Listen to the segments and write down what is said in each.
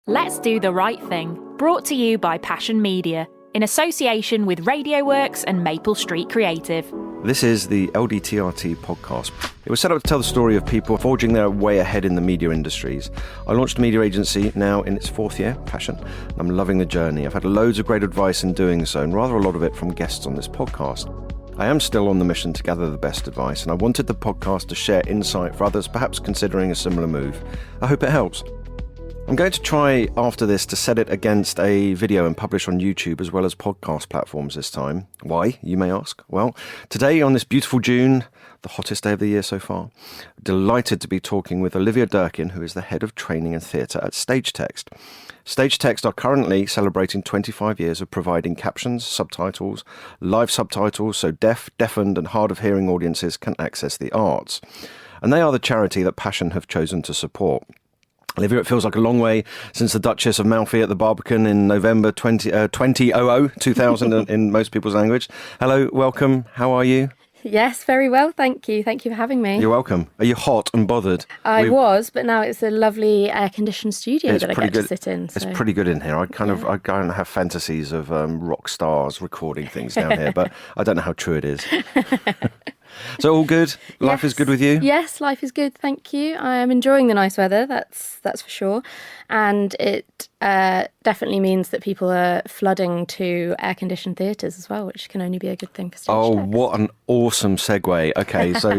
Let's Do the Right Thing, brought to you by Pashn Media, in association with RadioWorks and Maple Street Creative. This is the LDTRT podcast. It was set up to tell the story of people forging their way ahead in the media industries. I launched a media agency now in its fourth year, Pashn, and I'm loving the journey. I've had loads of great advice in doing so, and rather a lot of it from guests on this podcast. I am still on the mission to gather the best advice, and I wanted the podcast to share insight for others perhaps considering a similar move. I hope it helps. I'm going to try after this to set it against a video and publish on YouTube as well as podcast platforms this time. Why, you may ask? Well, today on this beautiful June, the hottest day of the year so far, delighted to be talking with Olivia Durkin, who is the head of training and theatre at Stagetext. Stagetext are currently celebrating 25 years of providing captions, subtitles, live subtitles, so deaf, deafened and hard of hearing audiences can access the arts. And they are the charity that Pashn have chosen to support. Olivia, it feels like a long way since the Duchess of Malfi at the Barbican in November 2000 in most people's language. Hello, welcome. How are you? Yes, very well, thank you. Thank you for having me. You're welcome. Are you hot and bothered? I was, but now it's a lovely air-conditioned studio that I get to sit in. So. It's pretty good in here. I kind of have fantasies of rock stars recording things down here, but I don't know how true it is. So all good? Life is good with you? Yes, life is good, thank you. I am enjoying the nice weather, that's for sure. And it definitely means that people are flooding to air-conditioned theatres as well, which can only be a good thing for Stagetext. Oh, what an awesome segue. Okay, so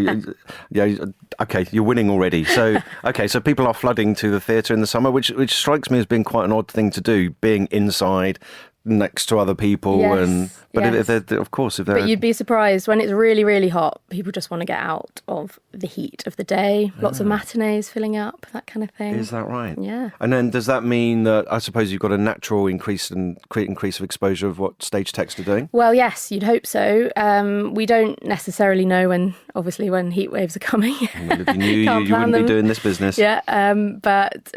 you're winning already. So people are flooding to the theatre in the summer, which strikes me as being quite an odd thing to do, being inside next to other people. Yes, But you'd be surprised when it's really, really hot, people just want to get out of the heat of the day. Lots of matinees filling up, that kind of thing. Is that right? Yeah. And then does that mean that I suppose you've got a natural increase of exposure of what Stagetext are doing? Well, yes, you'd hope so. We don't necessarily know when heat waves are coming. Well, if you knew, you wouldn't be doing this business. Yeah, but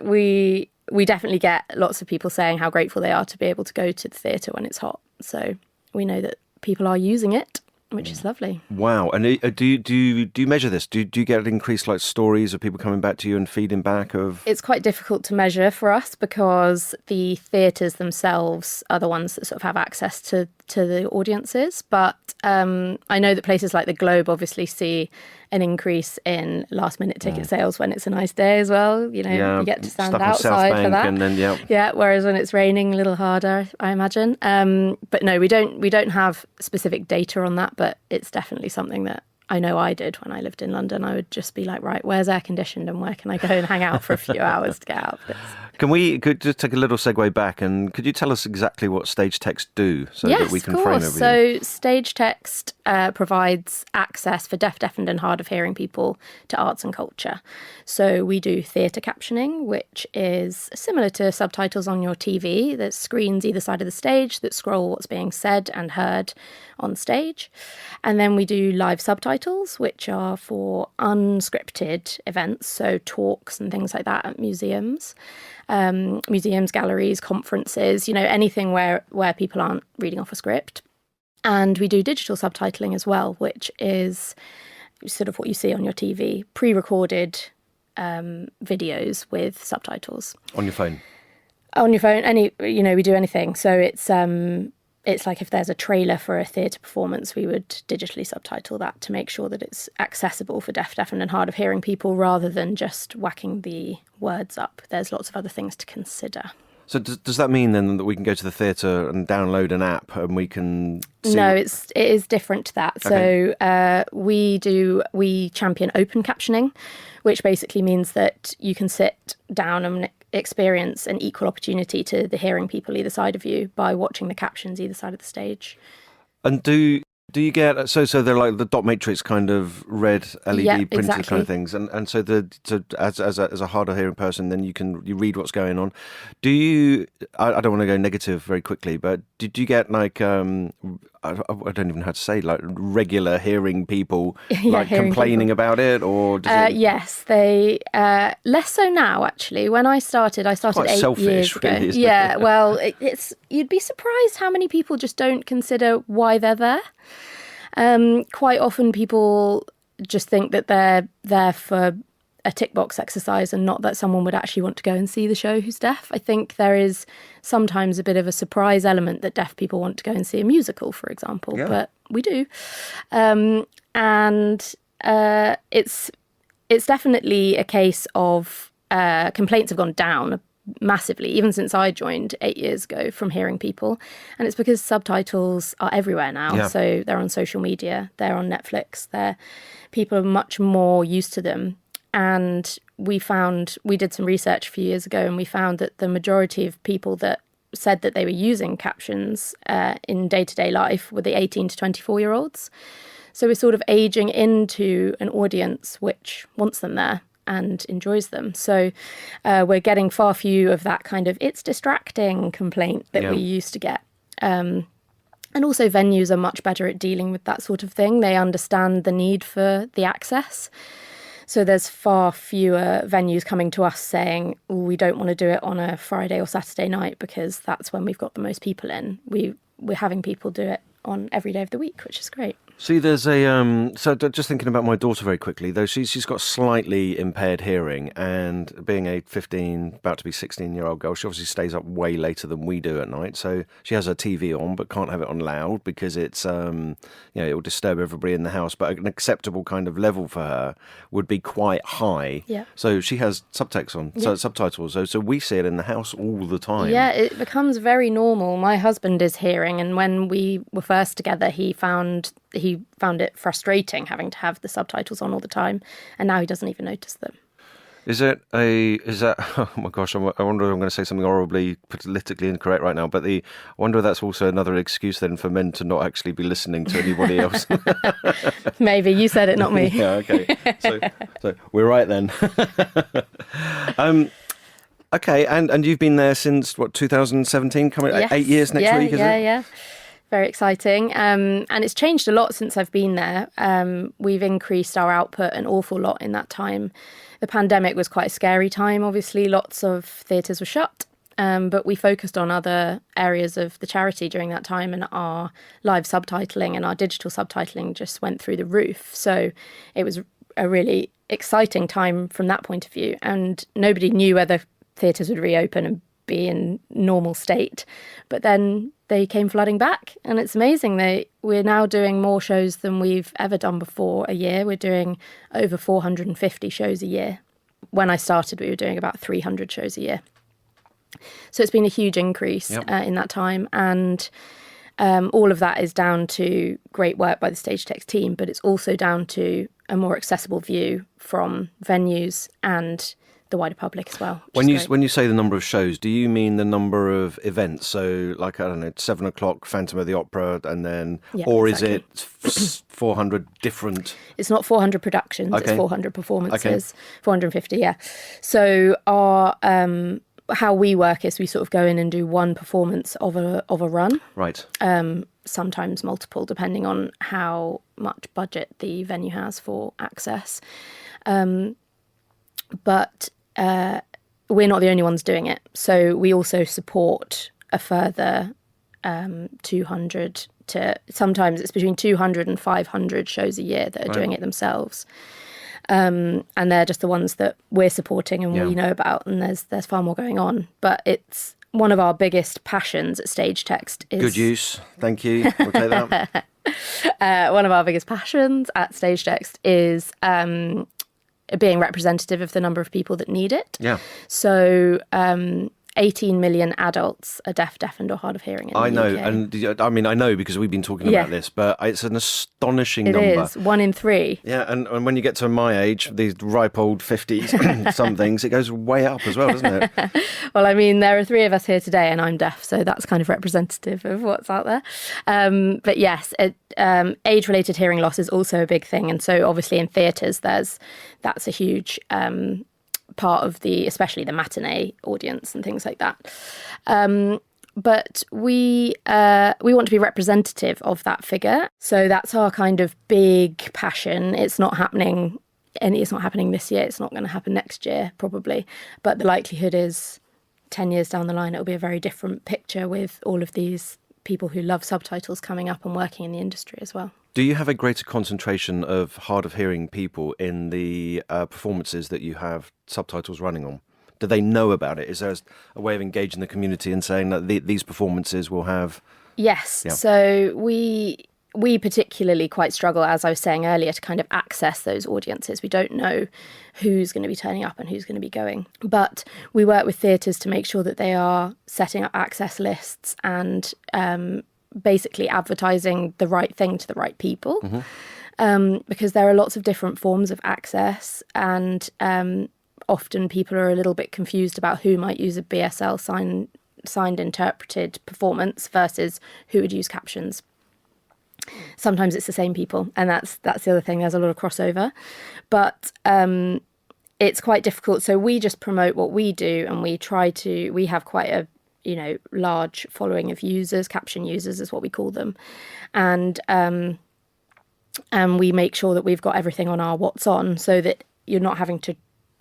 we definitely get lots of people saying how grateful they are to be able to go to the theatre when it's hot. So we know that people are using it, which is lovely. Wow. And do you measure this? Do you get increased stories of people coming back to you and feeding back of? It's quite difficult to measure for us because the theatres themselves are the ones that sort of have access to the audiences. But I know that places like the Globe obviously see an increase in last-minute ticket sales when it's a nice day as well. You get to stand outside for that. And then, yeah, whereas when it's raining, a little harder, I imagine. But no, we don't have specific data on that, but it's definitely something that I know I did when I lived in London. I would just be like, right, where's air conditioned and where can I go and hang out for a few hours to get out of this? Could just take a little segue back and could you tell us exactly what Stagetext do that we can frame everything? So Stagetext provides access for deaf, deafened and hard of hearing people to arts and culture. So we do theatre captioning, which is similar to subtitles on your TV. There's screens either side of the stage that scroll what's being said and heard on stage. And then we do live subtitles, which are for unscripted events, so talks and things like that at museums. Museums, galleries, conferences, anything where people aren't reading off a script. And we do digital subtitling as well, which is sort of what you see on your TV, pre-recorded videos with subtitles. On your phone? On your phone, we do anything. So it's like if there's a trailer for a theatre performance, we would digitally subtitle that to make sure that it's accessible for deaf, deafened and hard of hearing people rather than just whacking the words up. There's lots of other things to consider. So does that mean then that we can go to the theatre and download an app and we can see? No, it is different to that. Okay. So we champion open captioning, which basically means that you can sit down and experience an equal opportunity to the hearing people either side of you by watching the captions either side of the stage. And do you get so they're like the dot matrix kind of red LED printed kind of things, and so as a harder hearing person, then you read what's going on. Do you? I don't want to go negative very quickly, but did you get I don't even know how to say regular hearing people complaining about it, or does yes, they less so now actually. When I started quite 8 years ago. Really, isn't yeah, it? Well, you'd be surprised how many people just don't consider why they're there. Quite often people just think that they're there for a tick box exercise and not that someone would actually want to go and see the show who's deaf. I think there is sometimes a bit of a surprise element that deaf people want to go and see a musical, for example, but we do. It's definitely a case of complaints have gone down massively, even since I joined 8 years ago, from hearing people. And it's because subtitles are everywhere now. Yeah. So they're on social media, they're on Netflix, people are much more used to them. And we did some research a few years ago, and we found that the majority of people that said that they were using captions in day-to-day life were the 18 to 24-year-olds. So we're sort of aging into an audience which wants them there and enjoys them. So we're getting far few of that kind of it's distracting complaint that we used to get. And also venues are much better at dealing with that sort of thing. They understand the need for the access. So there's far fewer venues coming to us saying, we don't want to do it on a Friday or Saturday night because that's when we've got the most people in. We're having people do it on every day of the week, which is great. See, there's a so just thinking about my daughter very quickly, though she's got slightly impaired hearing, and being a 15, about to be 16-year-old girl, she obviously stays up way later than we do at night. So she has her TV on, but can't have it on loud because it's it will disturb everybody in the house. But an acceptable kind of level for her would be quite high. Yeah. So she has subtext on, so subtitles. So we see it in the house all the time. Yeah, it becomes very normal. My husband is hearing, and when we were first together, he found it frustrating having to have the subtitles on all the time, and now he doesn't even notice them. Is that oh my gosh, I wonder if I'm going to say something horribly politically incorrect right now, but I wonder if that's also another excuse then for men to not actually be listening to anybody else. Maybe, you said it, not me. Yeah, okay. So we're right then. Okay, and you've been there since, 2017? Coming Yes. 8 years next week, is it? Yeah. Very exciting. And it's changed a lot since I've been there. We've increased our output an awful lot in that time. The pandemic was quite a scary time, obviously. Lots of theatres were shut. But we focused on other areas of the charity during that time, and our live subtitling and our digital subtitling just went through the roof. So it was a really exciting time from that point of view. And nobody knew whether theatres would reopen and be in normal state. But then they came flooding back, and it's amazing. We're now doing more shows than we've ever done before a year. We're doing over 450 shows a year. When I started, we were doing about 300 shows a year. So it's been a huge increase in that time, and all of that is down to great work by the Stagetext team, but it's also down to a more accessible view from venues and the wider public as well. When you say the number of shows, do you mean the number of events? So, like, I don't know, 7 o'clock, Phantom of the Opera, and then, Is it 400 different? It's not 400 productions. Okay. It's 400 performances. 450, yeah. So our how we work is we sort of go in and do one performance of a run. Right. Sometimes multiple, depending on how much budget the venue has for access. But we're not the only ones doing it. So we also support a further 200 to, sometimes it's between 200 and 500 shows a year that are doing it themselves. And they're just the ones that we're supporting and we know about, and there's far more going on. But it's one of our biggest passions at Stagetext is... Good use. Thank you. We'll take that. One of our biggest passions at Stagetext is... being representative of the number of people that need it. Yeah. So 18 million adults are deafened or hard of hearing in the UK. I know, and I mean, I know because we've been talking about this, but it's an astonishing number. It is, 1 in 3. Yeah, and when you get to my age, these ripe old 50s, some things, it goes way up as well, doesn't it? Well, I mean, there are 3 of us here today and I'm deaf, so that's kind of representative of what's out there. But yes, age-related hearing loss is also a big thing. And so obviously in theatres, that's a huge... part of especially the matinee audience and things like that. But we want to be representative of that figure. So that's our kind of big passion. It's not happening this year. It's not going to happen next year, probably. But the likelihood is 10 years down the line, it'll be a very different picture with all of these people who love subtitles coming up and working in the industry as well. Do you have a greater concentration of hard of hearing people in the performances that you have subtitles running on? Do they know about it? Is there a way of engaging the community and saying that these performances will have... Yes. Yeah. So we particularly quite struggle, as I was saying earlier, to kind of access those audiences. We don't know who's going to be turning up and who's going to be going. But we work with theatres to make sure that they are setting up access lists and basically advertising the right thing to the right people. Because there are lots of different forms of access, and often people are a little bit confused about who might use a BSL signed interpreted performance versus who would use captions. Sometimes it's the same people, and that's the other thing. There's a lot of crossover, but it's quite difficult. So we just promote what we do, and we have quite a large following of users. Caption users is what we call them, and we make sure that we've got everything on our What's On, so that you're not having to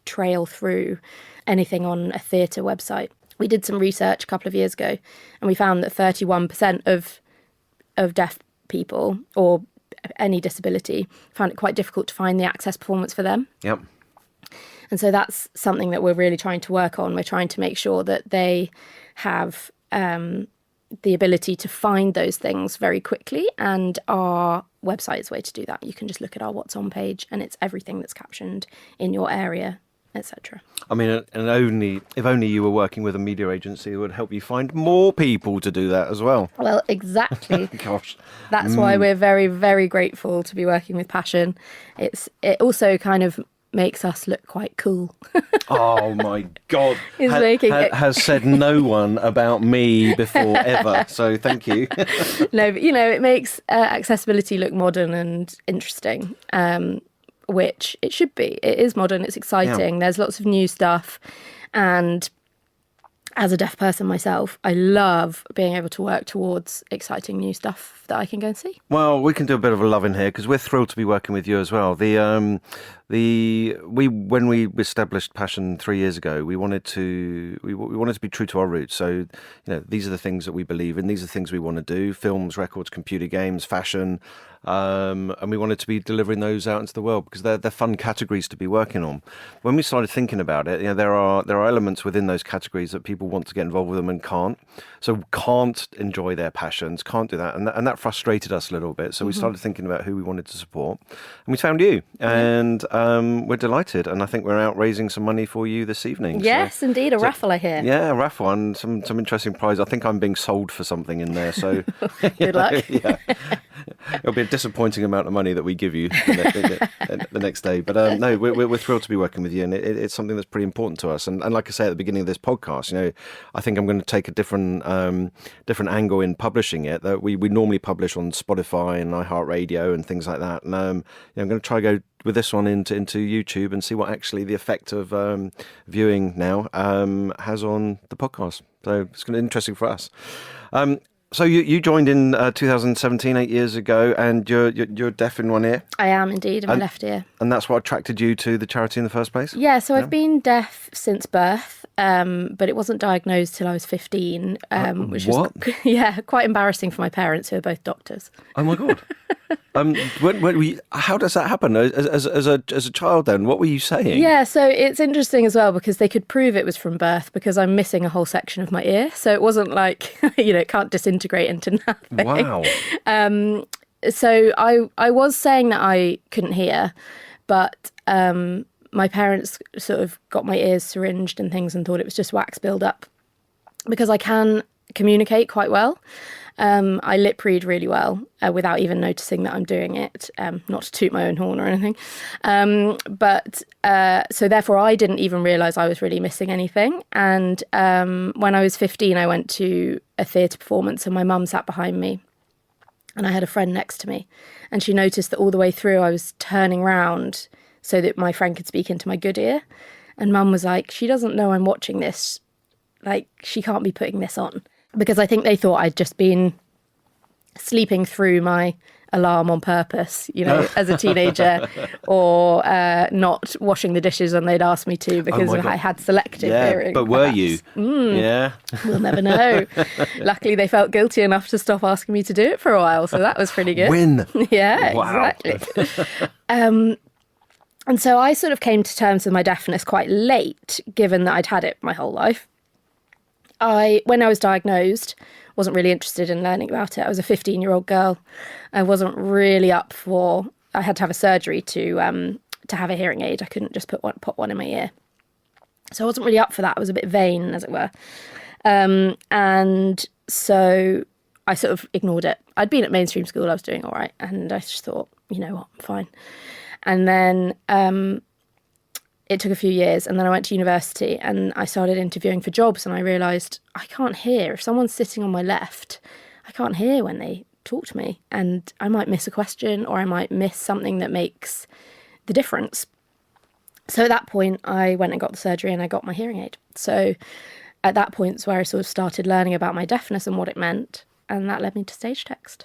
trail through anything on a theatre website. We did some research a couple of years ago, and we found that 31% of deaf people or any disability found it quite difficult to find the access performance for them. Yep. And so that's something that we're really trying to work on. We're trying to make sure that they have the ability to find those things very quickly, and our website is a way to do that. You can just look at our What's On page, and it's everything that's captioned in your area, etc. I mean, and if only you were working with a media agency, it would help you find more people to do that as well. Well, exactly. Gosh. That's why we're very, very grateful to be working with Pashn. It also kind of makes us look quite cool. Oh my God. Has said no one about me before ever. So thank you. No, but it makes accessibility look modern and interesting. Which it should be. It is modern, it's exciting, yeah. There's lots of new stuff. And as a deaf person myself, I love being able to work towards exciting new stuff that I can go and see. Well, we can do a bit of a love in here because we're thrilled to be working with you as well. When we established Pashn 3 years ago, we wanted to be true to our roots. So, these are the things that we believe in. These are the things we want to do: films, records, computer games, fashion. And we wanted to be delivering those out into the world because they're fun categories to be working on. When we started thinking about it, there are elements within those categories that people want to get involved with them and can't. So can't enjoy their passions, can't do that, and that frustrated us a little bit. So we started thinking about who we wanted to support, and we found you, and we're delighted. And I think we're out raising some money for you this evening. Yes, indeed, a raffle I hear. Yeah, a raffle and some interesting prize. I think I'm being sold for something in there. So good luck. Yeah. It'll be a disappointing amount of money that we give you the next day. But no, we're thrilled to be working with you, and it's something that's pretty important to us. And like I say at the beginning of this podcast, I think I'm going to take a different angle in publishing it. That we normally publish on Spotify and iHeartRadio and things like that. And I'm going to try go with this one into YouTube and see what actually the effect of viewing now has on the podcast. So it's going to be interesting for us. So you joined in 2017, 8 years ago, and you're deaf in one ear? I am indeed, in my left ear. And that's what attracted you to the charity in the first place? Yeah, so I've been deaf since birth, but it wasn't diagnosed till I was 15, which was quite embarrassing for my parents, who are both doctors. Oh my God. How does that happen? As a child then, what were you saying? Yeah, so it's interesting as well because they could prove it was from birth because I'm missing a whole section of my ear. So it wasn't like, it can't disintegrate into nothing. Wow. So I was saying that I couldn't hear, but my parents sort of got my ears syringed and things and thought it was just wax build-up because I can communicate quite well. I lip read really well without even noticing that I'm doing it, not to toot my own horn or anything. So therefore I didn't even realise I was really missing anything. And when I was 15, I went to a theatre performance and my mum sat behind me and I had a friend next to me. And she noticed that all the way through I was turning round so that my friend could speak into my good ear. And mum was like, she doesn't know I'm watching this. Like, she can't be putting this on. Because I think they thought I'd just been sleeping through my alarm on purpose, as a teenager, or not washing the dishes when they'd asked me to because I had selective hearing. But were you? Yeah. We'll never know. Luckily, they felt guilty enough to stop asking me to do it for a while, so that was pretty good. Win. Yeah, Wow. exactly. And so I sort of came to terms with my deafness quite late, given that I'd had it my whole life. When I was diagnosed, wasn't really interested in learning about it. I was a 15-year-old girl. I wasn't really up for... I had to have a surgery to have a hearing aid. I couldn't just pop one in my ear. So I wasn't really up for that. I was a bit vain, as it were. And so I sort of ignored it. I'd been at mainstream school. I was doing all right. And I just thought, you know what, fine. And then it took a few years, and then I went to university and I started interviewing for jobs, and I realised I can't hear. If someone's sitting on my left, I can't hear when they talk to me, and I might miss a question or I might miss something that makes the difference. So at that point, I went and got the surgery and I got my hearing aid. So at that point is where I sort of started learning about my deafness and what it meant, and that led me to Stagetext.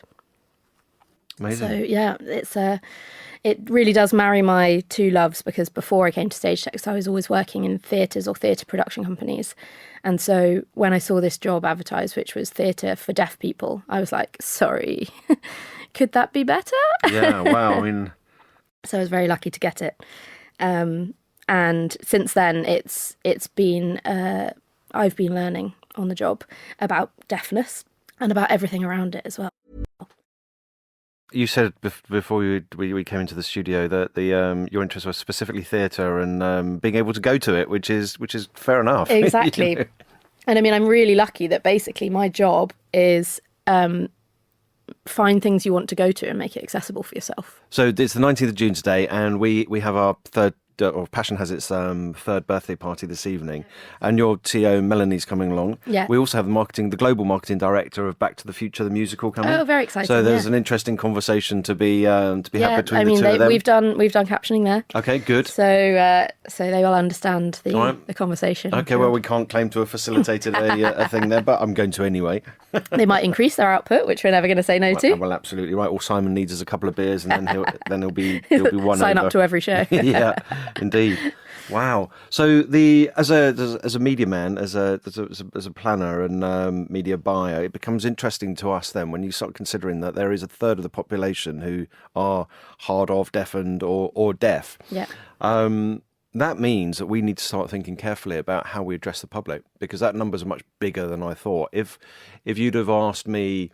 Amazing. So yeah, it really does marry my two loves, because before I came to Stagetext, I was always working in theatres or theatre production companies. And so when I saw this job advertised, which was theatre for deaf people, I was like, sorry, could that be better? Yeah, wow. I mean... So I was very lucky to get it. And since then, it's been I've been learning on the job about deafness and about everything around it as well. You said before we came into the studio that your interest was specifically theatre and being able to go to it, which is fair enough. Exactly. You know? And I mean, I'm really lucky that basically my job is find things you want to go to and make it accessible for yourself. So it's the 19th of June today, and we have our Pashn has its third birthday party this evening, and your TO Melanie's coming along. Yeah. We also have the global marketing director of Back to the Future, the musical, coming. Oh, very exciting! So there's an interesting conversation to be had between the two of them. We've done captioning there. Okay, good. So they will understand the conversation. Okay, well, we can't claim to have facilitated a thing there, but I'm going to anyway. They might increase their output, which we're never going to say no to. Well, absolutely right. All Simon needs is a couple of beers, and then he'll be won Sign over. up to every show. Yeah, indeed. Wow. So as a media man, as a planner and media buyer, it becomes interesting to us then when you start considering that there is a third of the population who are hard of, deafened or deaf. Yeah. That means that we need to start thinking carefully about how we address the public, because that numbers are much bigger than I thought. If you'd have asked me,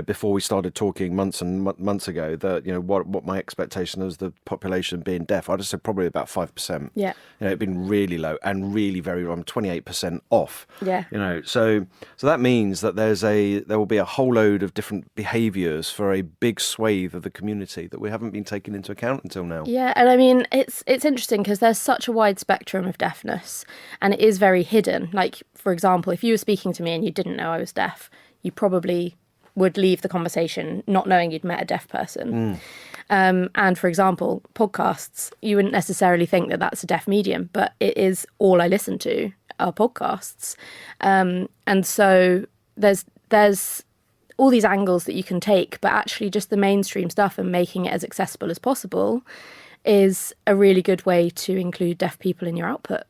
before we started talking months and months ago, that what my expectation was the population being deaf, I'd have said probably about 5%. Yeah. It'd been really low and really very low. I'm 28% off. Yeah. So that means that there will be a whole load of different behaviours for a big swathe of the community that we haven't been taking into account until now. Yeah, and I mean it's interesting because there's such a wide spectrum of deafness, and it is very hidden. Like, for example, if you were speaking to me and you didn't know I was deaf, you probably would leave the conversation not knowing you'd met a deaf person. And for example, podcasts, you wouldn't necessarily think that that's a deaf medium, but it is. All I listen to are podcasts. And so there's all these angles that you can take, but actually just the mainstream stuff and making it as accessible as possible is a really good way to include deaf people in your output.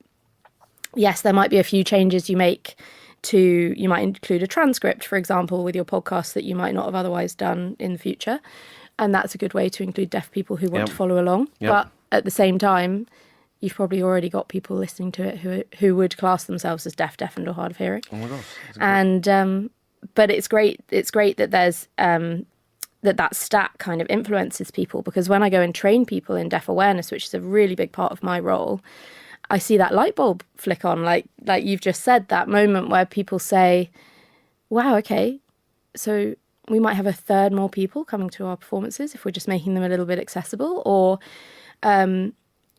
Yes, there might be a few changes you make. You might include a transcript, for example, with your podcast that you might not have otherwise done in the future. And that's a good way to include deaf people who want to follow along. Yep. But at the same time, you've probably already got people listening to it who would class themselves as deaf, deafened, or hard of hearing. Oh my gosh. And but it's great that there's that stat kind of influences people, because when I go and train people in deaf awareness, which is a really big part of my role, I see that light bulb flick on, like you've just said, that moment where people say, wow, okay, so we might have a third more people coming to our performances if we're just making them a little bit accessible. Or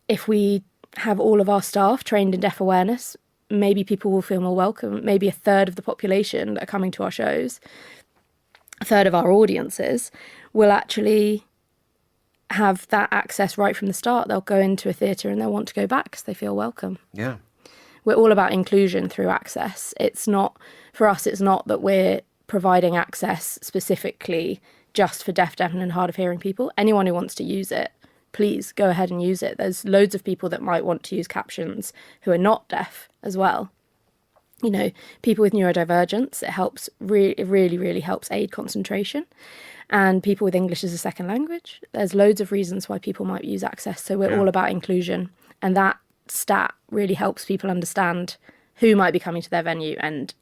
if we have all of our staff trained in deaf awareness, maybe people will feel more welcome. Maybe a third of the population that are coming to our shows, a third of our audiences, will actually have that access right from the start. They'll go into a theatre and they'll want to go back because they feel welcome. Yeah. We're all about inclusion through access. For us, it's not that we're providing access specifically just for deaf, and hard of hearing people. Anyone who wants to use it, please go ahead and use it. There's loads of people that might want to use captions who are not deaf as well. You know, people with neurodivergence, it helps, it really, really helps aid concentration. And people with English as a second language. There's loads of reasons why people might use Access. So we're all about inclusion. And that stat really helps people understand who might be coming to their venue and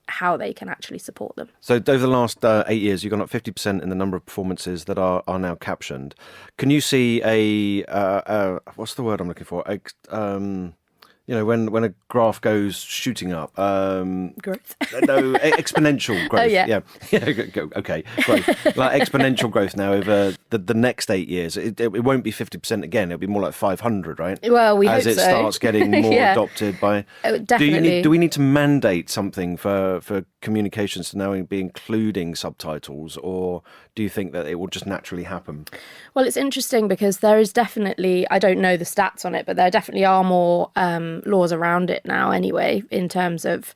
how they can actually support them. So over the last 8 years, you've gone up 50% in the number of performances that are now captioned. Can you see what's the word I'm looking for? You know, when a graph goes shooting up. Growth? No, exponential growth. Oh, yeah. Okay, growth. Like exponential growth now over the next 8 years. It won't be 50% again. It'll be more like 500, right? Well, we hope so. As it starts getting more adopted by... Definitely. Do we need to mandate something for communications to now be including subtitles, or do you think that it will just naturally happen? Well, it's interesting because there is definitely, I don't know the stats on it, but there definitely are more laws around it now anyway, in terms of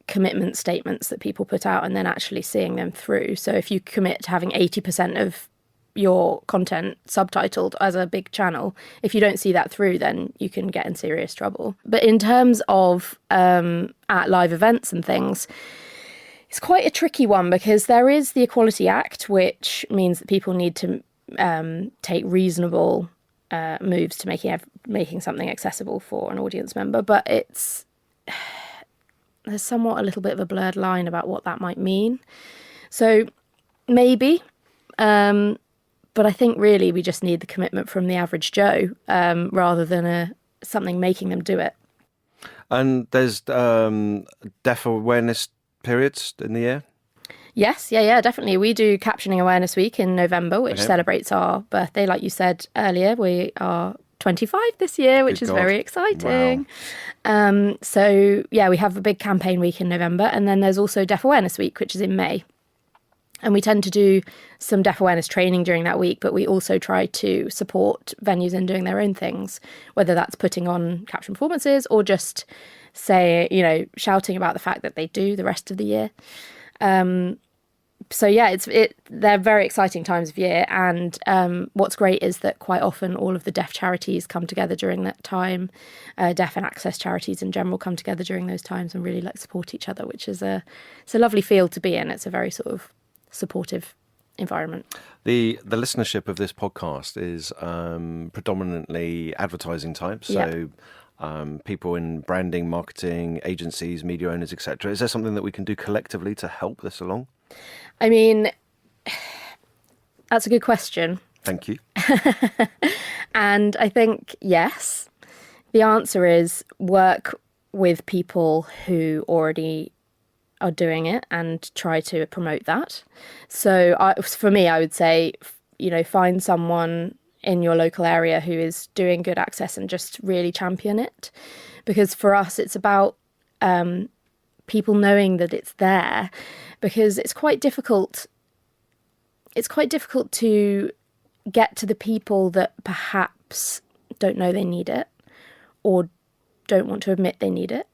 commitment statements that people put out and then actually seeing them through. So if you commit to having 80% of your content subtitled as a big channel, if you don't see that through, then you can get in serious trouble. But in terms of at live events and things, it's quite a tricky one because there is the Equality Act, which means that people need to take reasonable moves to making something accessible for an audience member. But there's somewhat a little bit of a blurred line about what that might mean. So maybe, but I think really we just need the commitment from the average Joe rather than something making them do it. And there's deaf awareness periods in the year? Yes, yeah, definitely. We do Captioning Awareness Week in November, which celebrates our birthday. Like you said earlier, we are 25 this year, which is very exciting. Wow. So, yeah, we have a big campaign week in November. And then there's also Deaf Awareness Week, which is in May. And we tend to do some deaf awareness training during that week, but we also try to support venues in doing their own things, whether that's putting on caption performances or just shouting about the fact that they do the rest of the year. So yeah, they're very exciting times of year, and what's great is that quite often all of the deaf charities come together during that time. Deaf and access charities in general come together during those times and really support each other, which is it's a lovely field to be in. It's a very sort of supportive environment. The listenership of this podcast is predominantly advertising type, so people in branding, marketing, agencies, media owners, etc. Is there something that we can do collectively to help this along? I mean, that's a good question. Thank you. And I think, yes, the answer is work with people who already are doing it and try to promote that. So for me, I would say, find someone in your local area who is doing good access and just really champion it. Because for us, it's about people knowing that it's there, because it's quite difficult. It's quite difficult to get to the people that perhaps don't know they need it or don't want to admit they need it.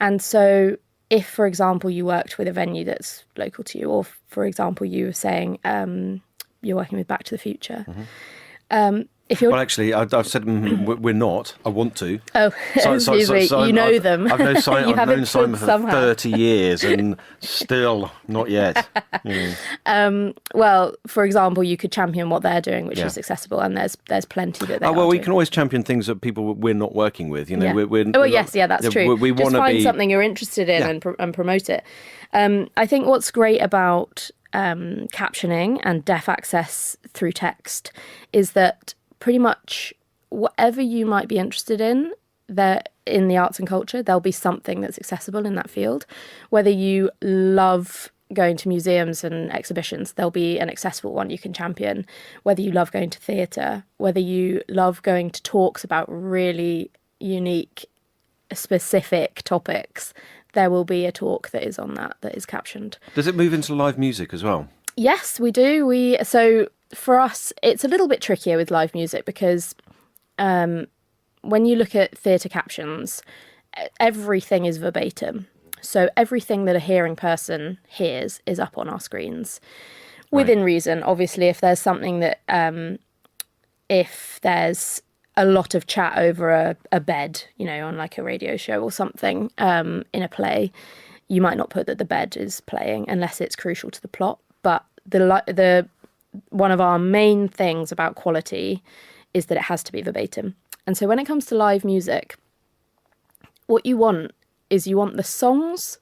And so if, for example, you worked with a venue that's local to you, or, for example, you were saying you're working with Back to the Future. Mm-hmm. Well, actually, I've said we're not. I want to. Oh, excuse me. You know them. I've known Simon for 30 years and still not yet. Well, for example, you could champion what they're doing, which is accessible, and there's plenty that they are we doing. can always champion things that people we're not working with. That's true. We just find something you're interested in and promote it. I think what's great about captioning and deaf access through text is that pretty much whatever you might be interested in the arts and culture, there'll be something that's accessible in that field. Whether you love going to museums and exhibitions, there'll be an accessible one you can champion. Whether you love going to theatre, whether you love going to talks about really unique, specific topics, there will be a talk that is on that is captioned. Does it move into live music as well? Yes, we do. So for us, it's a little bit trickier with live music because when you look at theatre captions, everything is verbatim. So everything that a hearing person hears is up on our screens. Within reason, obviously, if there's something that, if there's a lot of chat over a bed, on like a radio show or something, in a play, you might not put that the bed is playing unless it's crucial to the plot. But the one of our main things about quality is that it has to be verbatim. And so when it comes to live music, what you want is the songs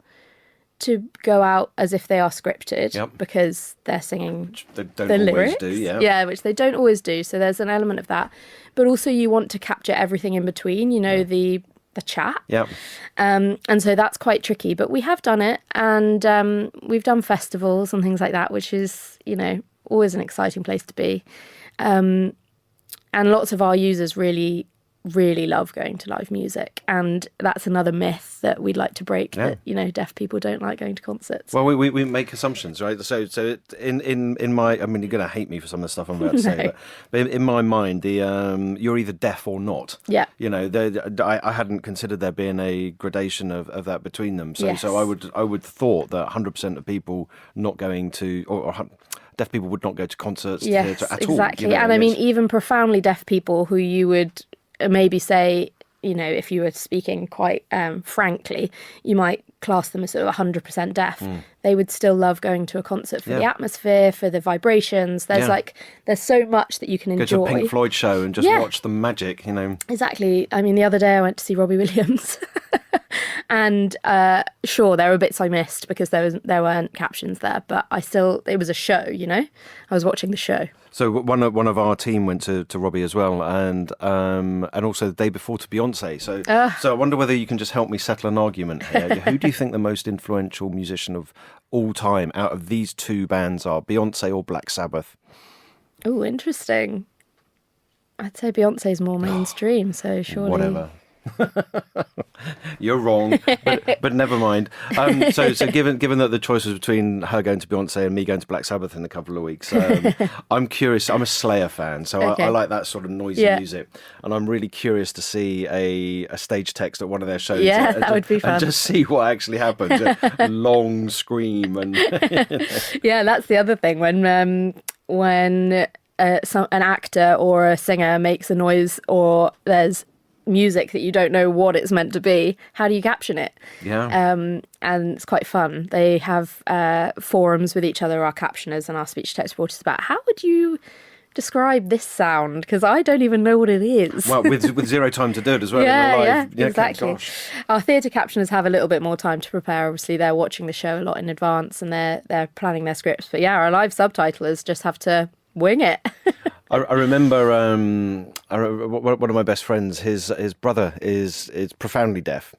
to go out as if they are scripted, because they're singing Which they don't the always lyrics. do, yeah. Yeah, which they don't always do. So there's an element of that. But also you want to capture everything in between, the chat. Yeah. And so that's quite tricky. But we have done it, and we've done festivals and things like that, which is, always an exciting place to be. And lots of our users really love going to live music, and that's another myth that we'd like to break, that deaf people don't like going to concerts. Well, we make assumptions, right? So in my, I mean, you're going to hate me for some of the stuff I'm about to say, but in my mind, you're either deaf or not. Yeah. I hadn't considered there being a gradation of that between them. So Yes. so I would thought that 100% of people not going to, or deaf people would not go to concerts, theatre at all. Exactly. And I mean, even profoundly deaf people who you would maybe say, if you were speaking quite frankly, you might class them as sort of 100% deaf. They would still love going to a concert for the atmosphere, for the vibrations. There's so much that you can enjoy. Go to a Pink Floyd show and just watch the magic, Exactly. I mean, the other day I went to see Robbie Williams. And sure, there were bits I missed because there weren't captions there, but it was a show, I was watching the show. So one of our team went to Robbie as well, and also the day before to Beyonce. So I wonder whether you can just help me settle an argument here. Who do you think the most influential musician of all time out of these two bands are, Beyonce or Black Sabbath? Oh, interesting. I'd say Beyonce's more mainstream, so surely. Whatever. You're wrong, but never mind. So given that the choice was between her going to Beyonce and me going to Black Sabbath in a couple of weeks, I'm curious. I'm a Slayer fan, so I like that sort of noisy music, and I'm really curious to see a Stagetext at one of their shows. Yeah, that would be fun. And just see what actually happens. A long scream and yeah, that's the other thing when an actor or a singer makes a noise, or there's music that you don't know what it's meant to be, how do you caption it? And it's quite fun. They have forums with each other, our captioners and our speech text reporters, about how would you describe this sound, because I don't even know what it is. Well, with zero time to do it as well. Yeah, Yeah, exactly. Our theatre captioners have a little bit more time to prepare. Obviously, they're watching the show a lot in advance and they're planning their scripts. But yeah, our live subtitlers just have to wing it. I remember one of my best friends, his brother is profoundly deaf,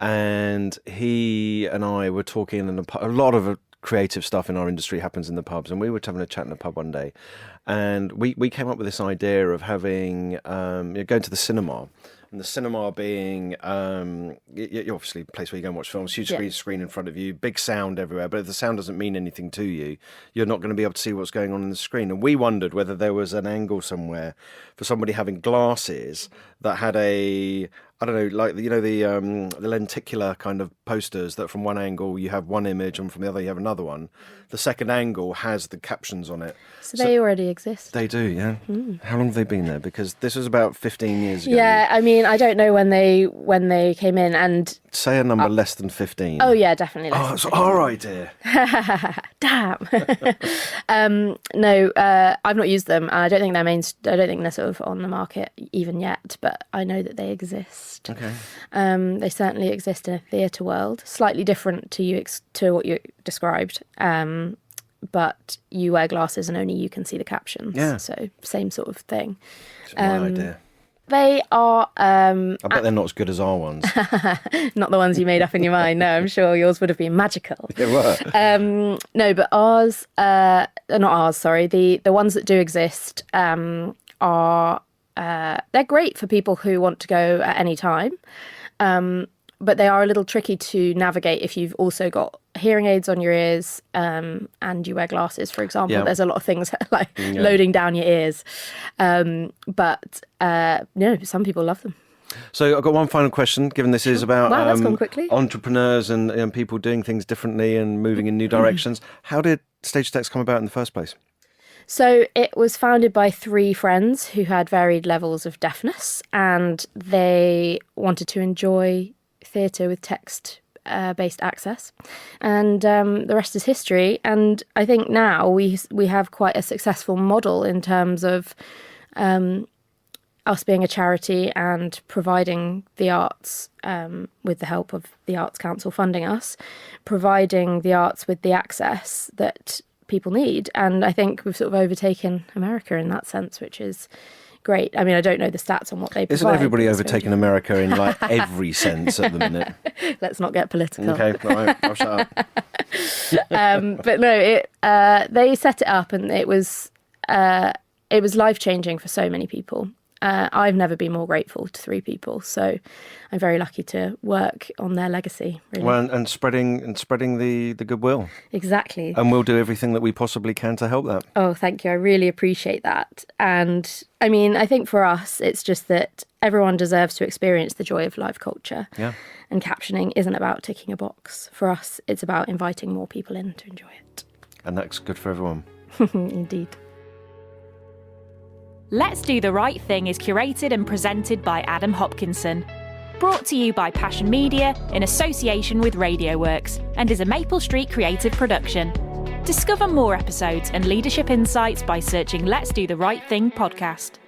and he and I were talking in the pub. A lot of creative stuff in our industry happens in the pubs, and we were having a chat in the pub one day, and we came up with this idea of having going to the cinema. And the cinema being obviously a place where you go and watch films, huge screen in front of you, big sound everywhere. But if the sound doesn't mean anything to you, you're not going to be able to see what's going on in the screen. And we wondered whether there was an angle somewhere for somebody having glasses that had a, I don't know, like the lenticular kind of posters that from one angle you have one image and from the other you have another one. The second angle has the captions on it. So they already exist. They do, yeah. How long have they been there? Because this was about 15 years ago. Yeah, I mean, I don't know when they came in, and say a number less than 15. Oh yeah, definitely less. Oh, it's our idea. Damn. No, I've not used them, and I don't think they're sort of on the market even yet. But I know that they exist. Okay. They certainly exist in a theatre world, slightly different to what you described. But you wear glasses and only you can see the captions. Yeah. So same sort of thing. It's my idea. They are... I bet they're not as good as our ones. Not the ones you made up in your mind. No, I'm sure yours would have been magical. They were. No, but ours... not ours, sorry. The ones that do exist are... they're great for people who want to go at any time. But they are a little tricky to navigate if you've also got hearing aids on your ears and you wear glasses, for example. Yeah. There's a lot of things loading down your ears. But some people love them. So I've got one final question, given this is about Wow, that's gone quickly. entrepreneurs and people doing things differently and moving in new directions. How did Stagetext come about in the first place? So it was founded by 3 friends who had varied levels of deafness, and they wanted to enjoy theatre with text-based access. And the rest is history. And I think now we have quite a successful model in terms of us being a charity and providing the arts with the help of the Arts Council funding us, providing the arts with the access that people need. And I think we've sort of overtaken America in that sense, which is great. I mean, I don't know the stats on what they provide. Isn't everybody overtaking America in like every sense at the minute? Let's not get political. Okay, all right, I'll shut up. But no, they set it up, and it was life-changing for so many people. I've never been more grateful to 3 people, so I'm very lucky to work on their legacy. Really. Well, and spreading the goodwill. Exactly. And we'll do everything that we possibly can to help that. Oh, thank you. I really appreciate that. And I mean, I think for us, it's just that everyone deserves to experience the joy of live culture. Yeah. And captioning isn't about ticking a box. For us, it's about inviting more people in to enjoy it. And that's good for everyone. Indeed. Let's Do the Right Thing is curated and presented by Adam Hopkinson. Brought to you by Pashn Media in association with RadioWorks, and is a Maple Street creative production. Discover more episodes and leadership insights by searching Let's Do the Right Thing podcast.